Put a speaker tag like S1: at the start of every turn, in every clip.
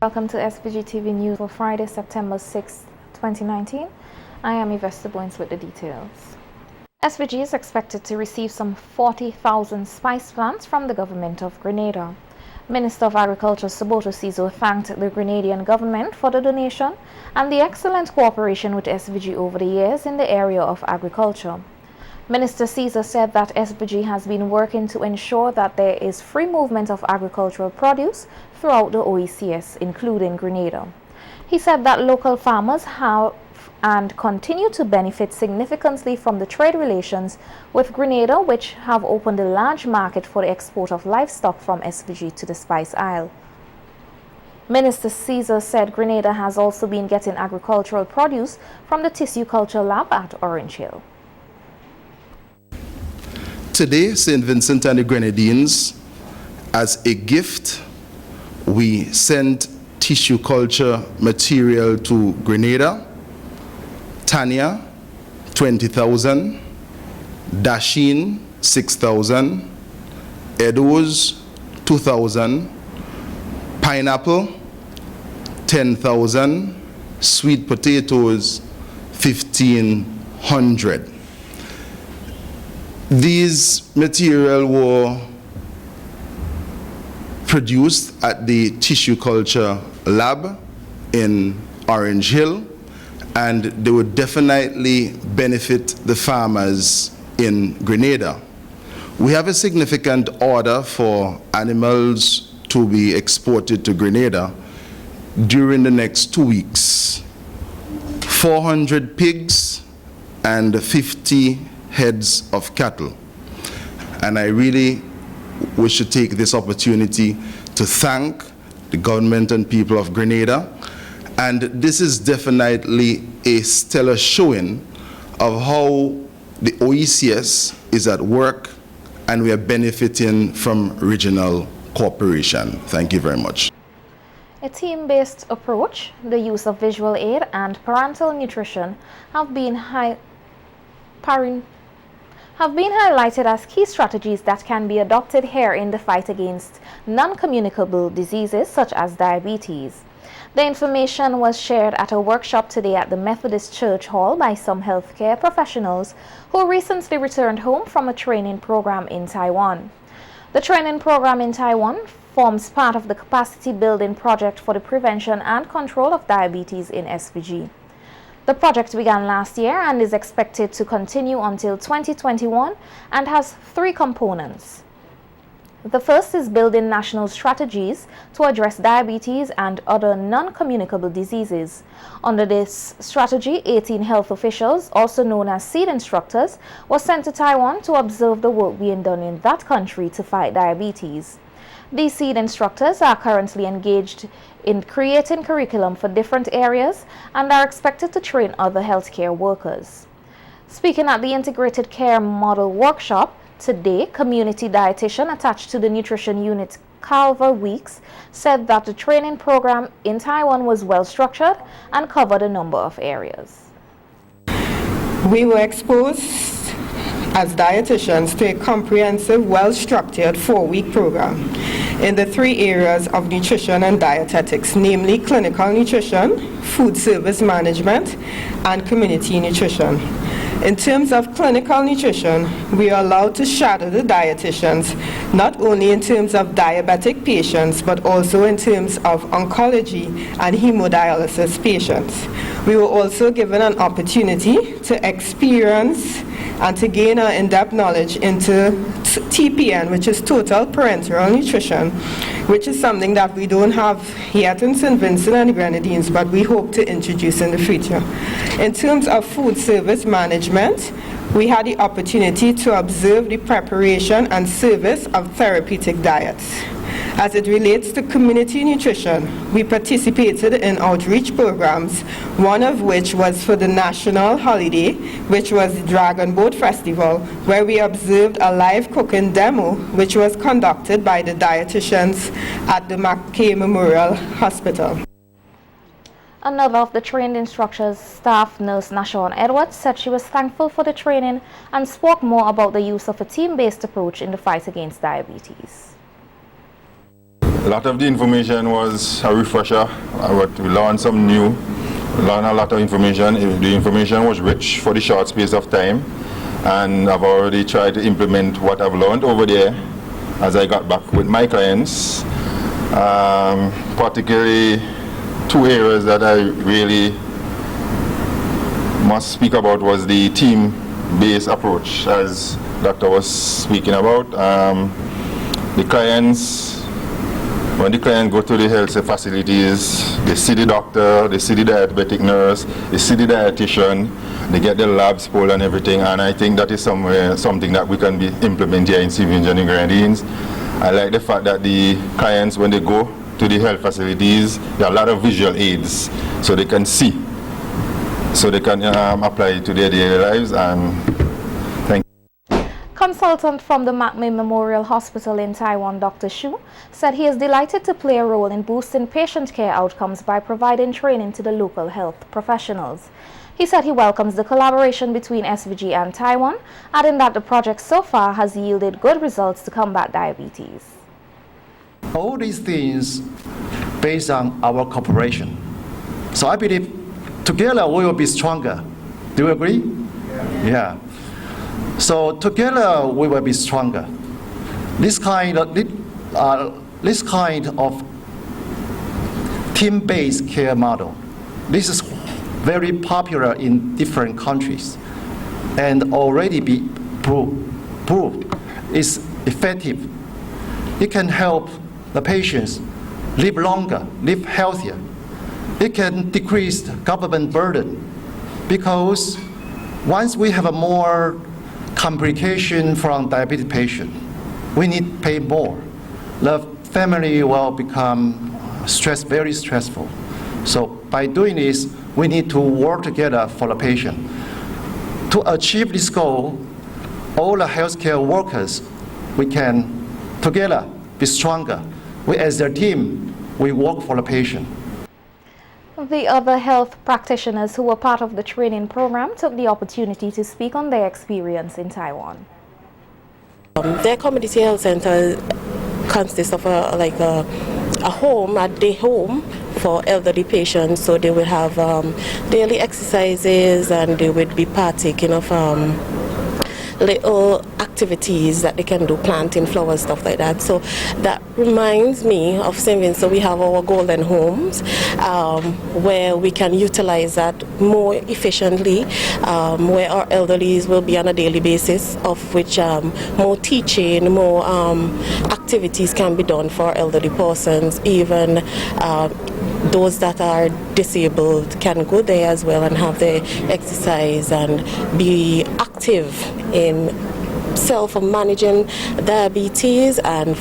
S1: Welcome to SVG-TV News for Friday, September 6, 2019. I am Yvette Boynes with the details. SVG is expected to receive some 40,000 spice plants from the government of Grenada. Minister of Agriculture Suboto Sizo thanked the Grenadian government for the donation and the excellent cooperation with SVG over the years in the area of agriculture. Minister Sizo said that SVG has been working to ensure that there is free movement of agricultural produce throughout the OECS, including Grenada. He said that local farmers have and continue to benefit significantly from the trade relations with Grenada, which have opened a large market for the export of livestock from SVG to the Spice Isle. Minister Sizo said Grenada has also been getting agricultural produce from the Tissue Culture Lab at Orange Hill.
S2: Today, St. Vincent and the Grenadines, as a gift, we sent tissue culture material to Grenada. Tanya, 20,000, Dashin, 6,000, Edos, 2,000, pineapple, 10,000, sweet potatoes, 1,500. These material were produced at the Tissue Culture Lab in Orange Hill, and they would definitely benefit the farmers in Grenada. We have a significant order for animals to be exported to Grenada during the next 2 weeks. 400 pigs and 50 heads of cattle. And I really wish to take this opportunity to thank the government and people of Grenada. And this is definitely a stellar showing of how the OECS is at work and we are benefiting from regional cooperation. Thank you very much.
S1: A team-based approach, the use of visual aid and parental nutrition have been highlighted as key strategies that can be adopted here in the fight against non-communicable diseases such as diabetes. The information was shared at a workshop today at the Methodist Church Hall by some healthcare professionals who recently returned home from a training program in Taiwan. The training program in Taiwan forms part of the capacity building project for the prevention and control of diabetes in SVG. The project began last year and is expected to continue until 2021 and has 3 components. The first is building national strategies to address diabetes and other non-communicable diseases. Under this strategy, 18 health officials, also known as seed instructors, were sent to Taiwan to observe the work being done in that country to fight diabetes. These seed instructors are currently engaged in creating curriculum for different areas and are expected to train other healthcare workers. Speaking at the Integrated Care Model Workshop today, community dietitian attached to the nutrition unit Calver Weeks said that the training program in Taiwan was well structured and covered a number of areas.
S3: We were exposed as dietitians to a comprehensive, well-structured 4-week program in the 3 areas of nutrition and dietetics, namely clinical nutrition, food service management, and community nutrition. In terms of clinical nutrition, we are allowed to shadow the dietitians, not only in terms of diabetic patients, but also in terms of oncology and hemodialysis patients. We were also given an opportunity to experience and to gain an in-depth knowledge into TPN, which is total parenteral nutrition, which is something that we don't have yet in St. Vincent and the Grenadines, but we hope to introduce in the future. In terms of food service management, we had the opportunity to observe the preparation and service of therapeutic diets. As it relates to community nutrition, we participated in outreach programs, one of which was for the national holiday, which was the Dragon Boat Festival, where we observed a live cooking demo, which was conducted by the dietitians at the Mackay Memorial Hospital.
S1: Another of the trained instructors, staff nurse Nashon Edwards, said she was thankful for the training and spoke more about the use of a team-based approach in the fight against diabetes.
S4: A lot of the information was a refresher. We learned some new, learned a lot of information. The information was rich for the short space of time, and I've already tried to implement what I've learned over there as I got back with my clients. Particularly two areas that I really must speak about was the team-based approach, as Doctor was speaking about. The clients, when the clients go to the health facilities, they see the doctor, they see the diabetic nurse, they see the dietitian, they get their labs pulled and everything, and I think that is something that we can be implement here in SVG and Grenadines. I like the fact that the clients, when they go to the health facilities, there are a lot of visual aids, so they can see, so they can apply it to their daily lives. And thank you.
S1: Consultant from the McMay Memorial Hospital in Taiwan, Dr. Xu, said he is delighted to play a role in boosting patient care outcomes by providing training to the local health professionals. He said he welcomes the collaboration between SVG and Taiwan, adding that the project so far has yielded good results to combat diabetes.
S5: All these things based on our cooperation. So I believe together we will be stronger. Do you agree? Yeah. So together we will be stronger. This kind of team-based care model, this is very popular in different countries and already be proved is effective. It can help the patients live longer, live healthier. It can decrease the government burden, because once we have a more complication from diabetes patient, we need to pay more. The family will become very stressful. So by doing this, we need to work together for the patient. To achieve this goal, all the healthcare workers, we can together be stronger. We as a team, we work for the patient.
S1: The other health practitioners who were part of the training program took the opportunity to speak on their experience in Taiwan.
S6: Their community health center consists of a home, a day home for elderly patients. So they will have daily exercises, and they would be partaking of little activities that they can do, planting flowers, stuff like that. So that reminds me of St. Vincent. We have our golden homes where we can utilize that more efficiently, where our elderlies will be on a daily basis, of which more teaching, more activities can be done for elderly persons. Even those that are disabled can go there as well and have their exercise and be active in self-managing diabetes and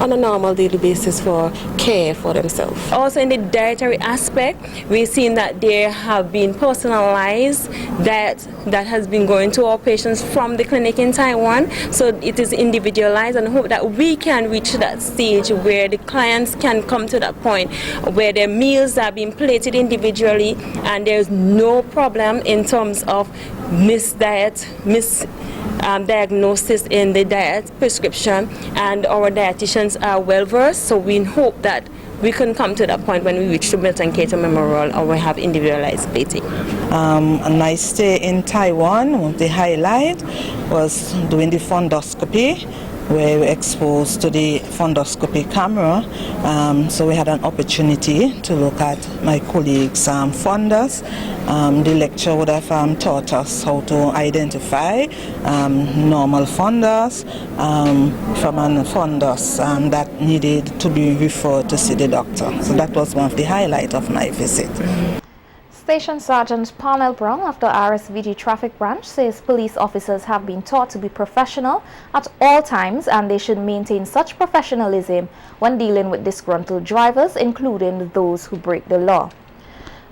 S6: on a normal daily basis for care for themselves.
S7: Also in the dietary aspect, we've seen that there have been personalized diet that has been going to our patients from the clinic in Taiwan. So it is individualized, and hope that we can reach that stage where the clients can come to that point where their meals are being plated individually and there's no problem in terms of diagnosis in the diet prescription, and our dietitians are well versed, so we hope that we can come to that point when we reach the Milton Cater Memorial or we have individualized plating.
S8: A nice stay in Taiwan. The highlight was doing the fundoscopy, where we were exposed to the fundoscopy camera. So we had an opportunity to look at my colleagues' fundus. The lecture would have taught us how to identify normal fundus from a fundus that needed to be referred to see the doctor. So that was one of the highlights of my visit.
S1: Station Sergeant Parnell Brown of the RSVG Traffic Branch says police officers have been taught to be professional at all times, and they should maintain such professionalism when dealing with disgruntled drivers, including those who break the law.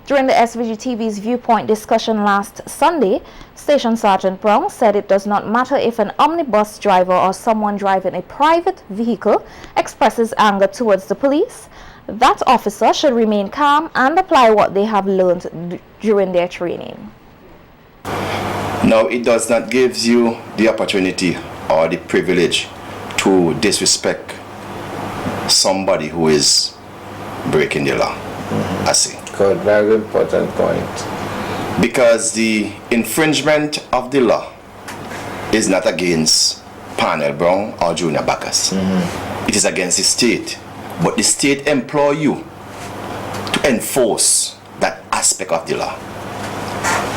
S1: During the SVG-TV's Viewpoint discussion last Sunday, Station Sergeant Brown said it does not matter if an omnibus driver or someone driving a private vehicle expresses anger towards the police. That officer should remain calm and apply what they have learned during their training.
S9: Now, it does not give you the opportunity or the privilege to disrespect
S2: somebody who is breaking the law. I see.
S9: Good, very important point.
S2: Because the infringement of the law is not against Parnell Brown or Junior Bacchus. It is against the state. But the state employ you to enforce that aspect of the law.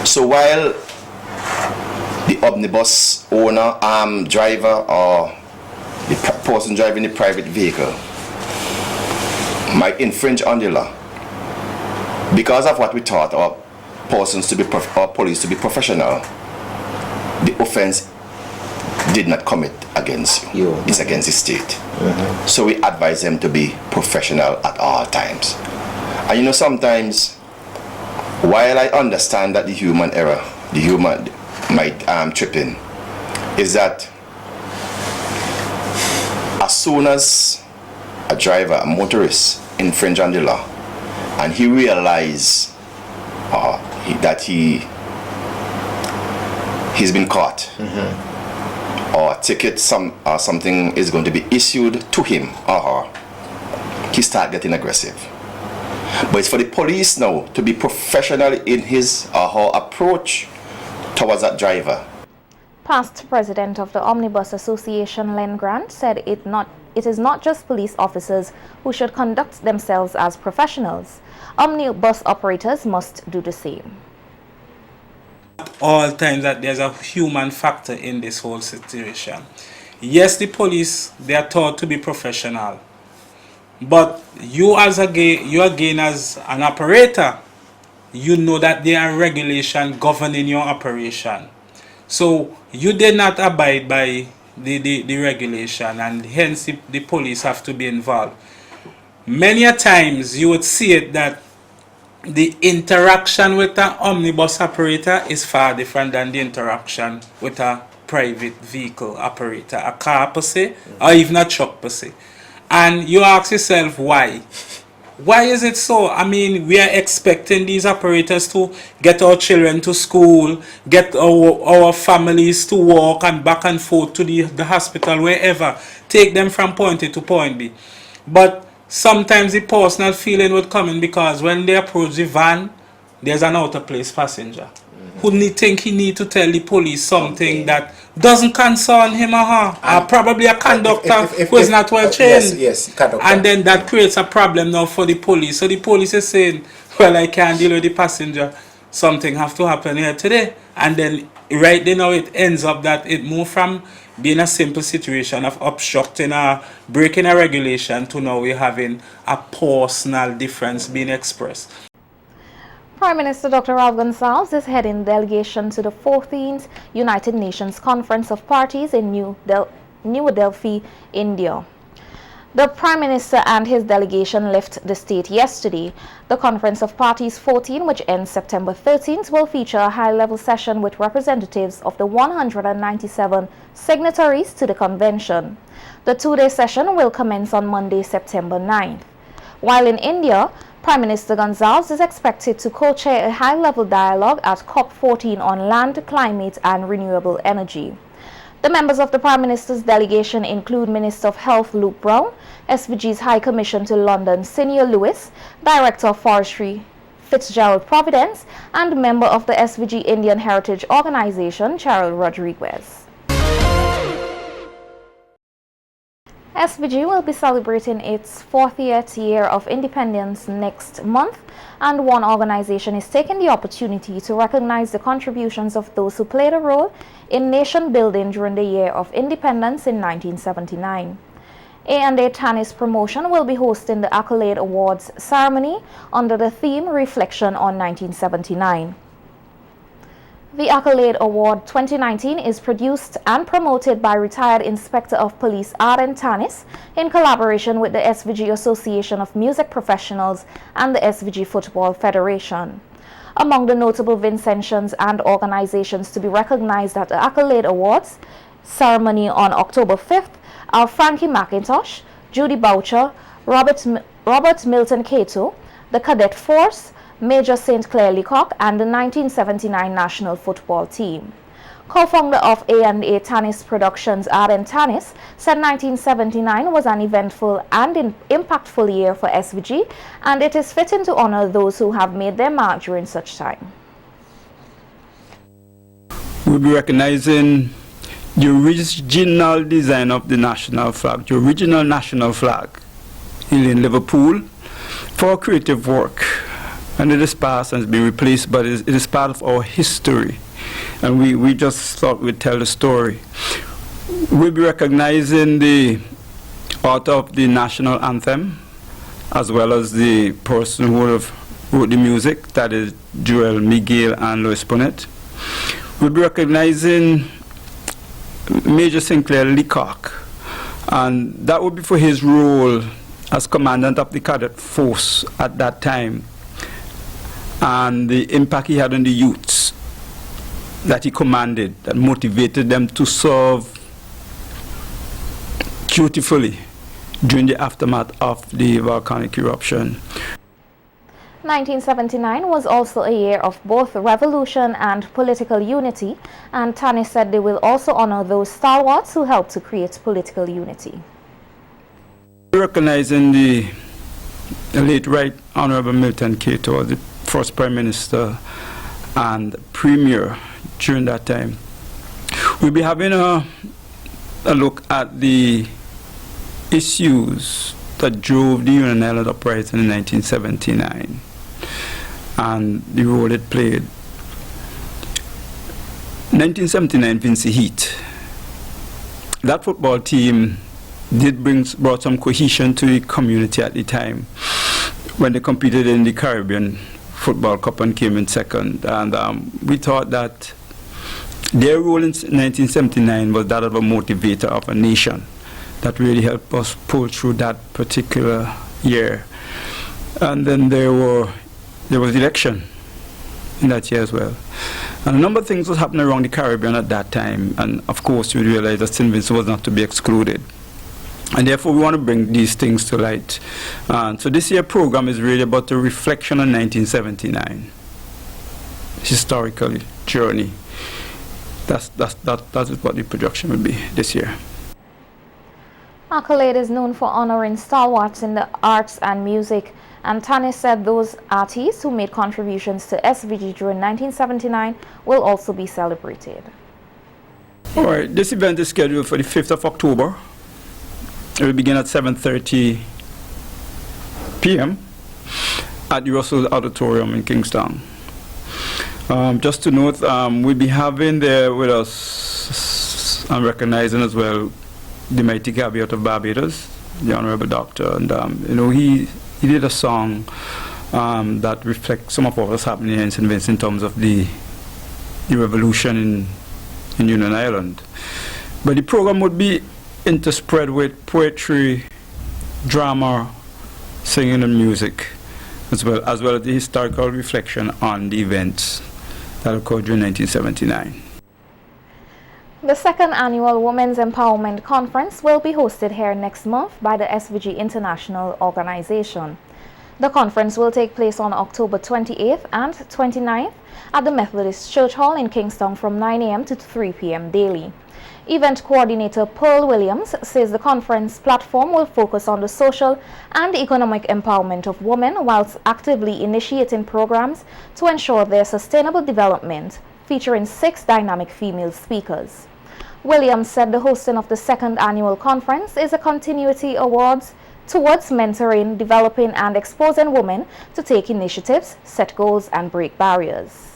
S2: So while the omnibus owner, driver, or the person driving the private vehicle might infringe on the law, because of what we taught our persons to be or police to be professional, the offense did not commit against you. It's against the state. So we advise them to be professional at all times. And you know, sometimes, while I understand that the human error, the human might trip in, is that as soon as a driver, a motorist, infringe on the law, and he realizes that he's been caught, or a ticket, something is going to be issued to him or her, he start getting aggressive. But it's for the police now to be professional in his or her approach towards that driver.
S1: Past president of the Omnibus Association, Len Grant, said it is not just police officers who should conduct themselves as professionals. Omnibus operators must do the same.
S10: At all times that there's a human factor in this whole situation. Yes, the police, they are taught to be professional. But you as an operator, you know that there are regulations governing your operation. So you did not abide by the regulation, and hence the police have to be involved. Many a times you would see it that the interaction with an omnibus operator is far different than the interaction with a private vehicle operator, a car per se, or even a truck per se. And you ask yourself why. Why is it so? I mean, we are expecting these operators to get our children to school, get our families to walk and back and forth to the hospital, wherever, take them from point A to point B. But sometimes the personal feeling would come in because when they approach the van, there's an out of place passenger who think he need to tell the police something that doesn't concern him or her, or probably a conductor who is not well trained.
S9: Yes, conductor.
S10: And then that creates a problem now for the police. So the police is saying, well, I can't deal with the passenger. Something have to happen here today. And then right then now it ends up that it moved from being a simple situation of obstructing or breaking a regulation to now we're having a personal difference being expressed.
S1: Prime Minister Dr. Ralph Gonsalves is heading delegation to the 14th United Nations Conference of Parties in New Delhi, India. The Prime Minister and his delegation left the state yesterday. The Conference of Parties 14, which ends September 13th, will feature a high-level session with representatives of the 197 signatories to the convention. The two-day session will commence on Monday, September 9th. While in India, Prime Minister Gonsalves is expected to co-chair a high-level dialogue at COP14 on land, climate and renewable energy. The members of the Prime Minister's delegation include Minister of Health Luke Brown, SVG's High Commission to London Senior Lewis, Director of Forestry Fitzgerald Providence, and member of the SVG Indian Heritage Organization, Cheryl Rodriguez. SVG will be celebrating its 40th year of independence next month, and one organization is taking the opportunity to recognize the contributions of those who played a role in nation building during the year of independence in 1979. A&A Tennis Promotion will be hosting the Accolade Awards ceremony under the theme Reflection on 1979. The Accolade Award 2019 is produced and promoted by retired Inspector of Police Arden Tanis in collaboration with the SVG Association of Music Professionals and the SVG Football Federation. Among the notable Vincentians and organizations to be recognized at the Accolade Awards ceremony on October 5th are Frankie McIntosh, Judy Boucher, Robert Milton Cato, the Cadet Force, Major St. Clair Leacock, and the 1979 national football team. Co-founder of A&A Tanis Productions, Arden Tanis, said 1979 was an eventful and impactful year for SVG, and it is fitting to honor those who have made their mark during such time.
S11: We'll be recognizing the original design of the national flag, the original national flag in Liverpool, for creative work. And it is past and it's been replaced, but it is part of our history. And we just thought we'd tell the story. We'll be recognizing the author of the national anthem, as well as the person who have wrote the music, that is Joel Miguel and Louis Punnett. We'll be recognizing Major Sinclair Leacock, and that would be for his role as commandant of the cadet force at that time, and the impact he had on the youths that he commanded, that motivated them to serve dutifully during the aftermath of the volcanic eruption.
S1: 1979 was also a year of both revolution and political unity, and Tanis said they will also honor those stalwarts who helped to create political unity.
S11: Recognizing the late Right Honorable Milton Cato, the first Prime Minister and Premier during that time. We'll be having a look at the issues that drove the Union Island uprising in 1979 and the role it played. 1979 Vincy Heat. That football team brought some cohesion to the community at the time when they competed in the Caribbean Football Cup and came in second. And we thought that their role in 1979 was that of a motivator of a nation that really helped us pull through that particular year. And then there was election in that year as well. And a number of things was happening around the Caribbean at that time, and of course we realized that St. Vincent was not to be excluded. And therefore we want to bring these things to light. So this year's program is really about the reflection on 1979, historical journey. That is what the projection will be this year.
S1: Accolade is known for honoring stalwarts in the arts and music, and Tanis said those artists who made contributions to SVG during 1979 will also be celebrated.
S11: All right, this event is scheduled for the 5th of October. It will begin at 7:30 p.m. at the Russell Auditorium in Kingston. Just to note, we'll be having there with us and recognizing as well the mighty caveat of Barbados, the Honorable Doctor, and he did a song that reflects some of what was happening in St. Vincent in terms of the revolution in Union Island. But the program would be interspread with poetry, drama, singing and music, as well as the historical reflection on the events that occurred during 1979.
S1: The second annual Women's Empowerment Conference will be hosted here next month by the SVG International Organization. The conference will take place on October 28th and 29th at the Methodist Church Hall in Kingston from 9 a.m. to 3 p.m. daily. Event coordinator Pearl Williams says the conference platform will focus on the social and economic empowerment of women whilst actively initiating programs to ensure their sustainable development, featuring 6 dynamic female speakers. Williams said the hosting of the second annual conference is a continuity awards towards mentoring, developing and exposing women to take initiatives, set goals and break barriers.